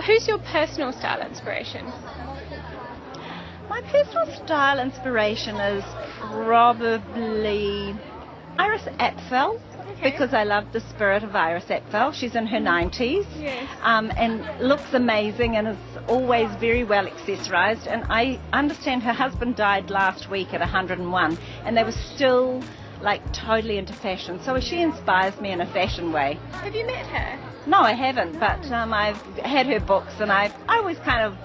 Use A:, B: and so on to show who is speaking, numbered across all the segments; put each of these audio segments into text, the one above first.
A: who's your personal style inspiration?
B: My personal style inspiration is probably Iris Apfel.
A: Okay.
B: Because I love the spirit of Iris Apfel. She's in her 90s.
A: Yes.
B: And looks amazing and is always very well accessorized. And I understand her husband died last week at 101 and they were still like totally into fashion. So she inspires me in a fashion way.
A: Have you met her?
B: No, I haven't, but I've had her books and I always kind of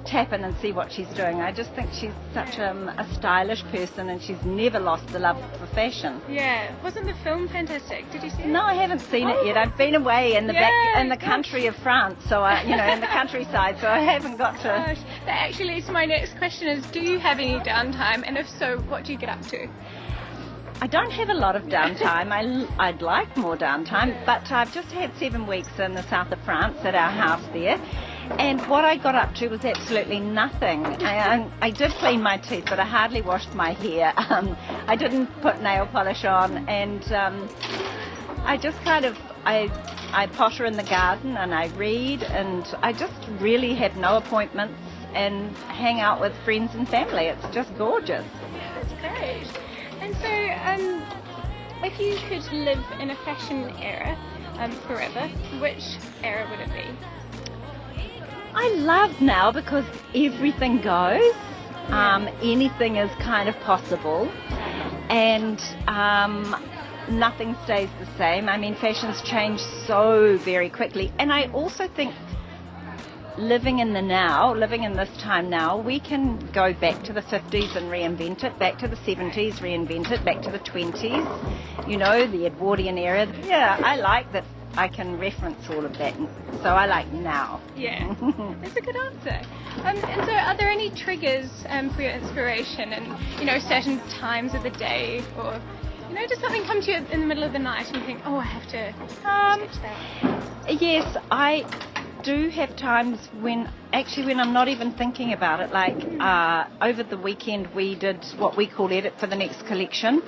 B: tap in and see what she's doing. I just think she's such a stylish person and she's never lost the love for fashion.
A: Yeah. Wasn't the film fantastic? Did you see it?
B: No, I haven't seen it yet. I've been away in the country of France, so in the countryside, so I haven't got to.
A: Gosh, that actually leads to my next question: is do you have any downtime, and if so, what do you get up to?
B: I don't have a lot of downtime. I'd like more downtime, but I've just had 7 weeks in the south of France at our house there. And what I got up to was absolutely nothing. I did clean my teeth, but I hardly washed my hair. I didn't put nail polish on, and I just kind of, I potter in the garden and I read, and I just really have no appointments and hang out with friends and family. It's just gorgeous.
A: Yeah, that's great. And so, if you could live in a fashion era forever, which era would it be?
B: I love now because everything goes. Anything is kind of possible, and nothing stays the same. I mean, fashions change so very quickly, and I also think living in this time now, we can go back to the 50s and reinvent it, back to the 70s, reinvent it, back to the 20s, the Edwardian era. Yeah, I like that I can reference all of that, so I like now.
A: Yeah, that's a good answer. And so are there any triggers for your inspiration and, certain times of the day, or, does something come to you in the middle of the night and you think, oh, I have to sketch that?
B: Yes, I do have times when I'm not even thinking about it. Like over the weekend we did what we call edit for the next collection,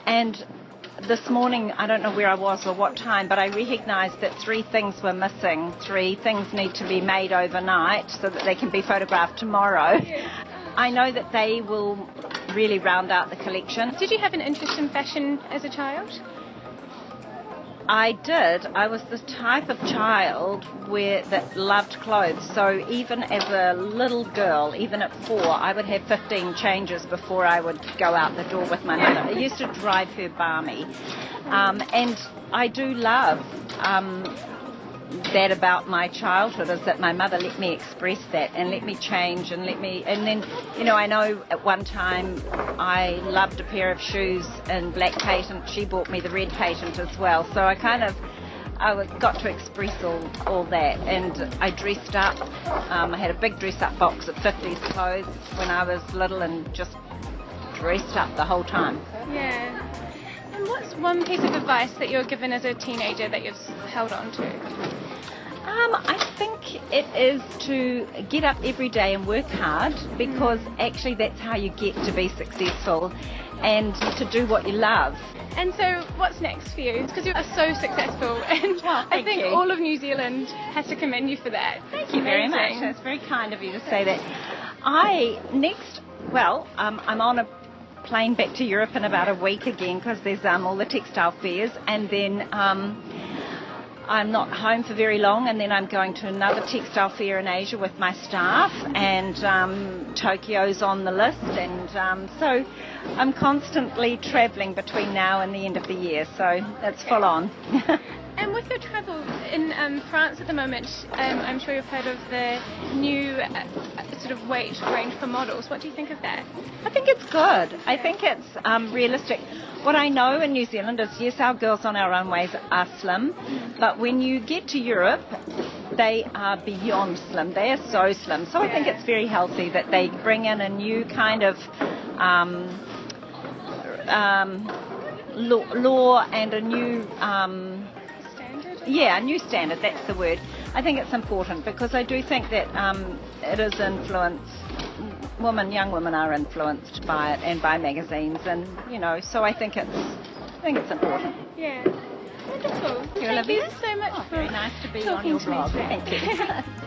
B: and this morning, I don't know where I was or what time, but I recognised that 3 things were missing. 3 things need to be made overnight so that they can be photographed tomorrow.
A: Yeah.
B: I know that they will really round out the collection.
A: Did you have an interest in fashion as a child?
B: I did. I was the type of child that loved clothes. So even as a little girl, even at 4, I would have 15 changes before I would go out the door with my mother. It used to drive her balmy. And I do love that about my childhood, is that my mother let me express that and let me change and then I know at one time I loved a pair of shoes in black patent. She bought me the red patent as well, so I got to express all that, and I dressed up. I had a big dress up box of 50s clothes when I was little and just dressed up the whole time.
A: Yeah. And what's one piece of advice that you were given as a teenager that you've held on to?
B: I think it is to get up every day and work hard, because actually that's how you get to be successful, and to do what you love.
A: And so what's next for you? Because you are so successful, and I think all of New Zealand has to commend you for that.
B: Thank you very much. That's very kind of you to say that. I'm on a plane back to Europe in about a week again, because there's all the textile fairs, and then I'm not home for very long, and then I'm going to another textile fair in Asia with my staff, and Tokyo's on the list, and so I'm constantly travelling between now and the end of the year, so it's full on.
A: And with your travel in France at the moment, I'm sure you've heard of the new sort of weight range for models. What do you think of that?
B: I think it's good. I think it's realistic. What I know in New Zealand is, yes, our girls on our runways are slim, but when you get to Europe, they are beyond slim. They are so slim. So I think it's very healthy that they bring in a new kind of law and a new a new standard, that's the word. I think it's important, because I do think that it is influenced. Young women are influenced by it and by magazines, and so I think it's important.
A: Yeah, wonderful.
B: Thank you so much.
A: for
B: very nice to be on your blog. Thank you.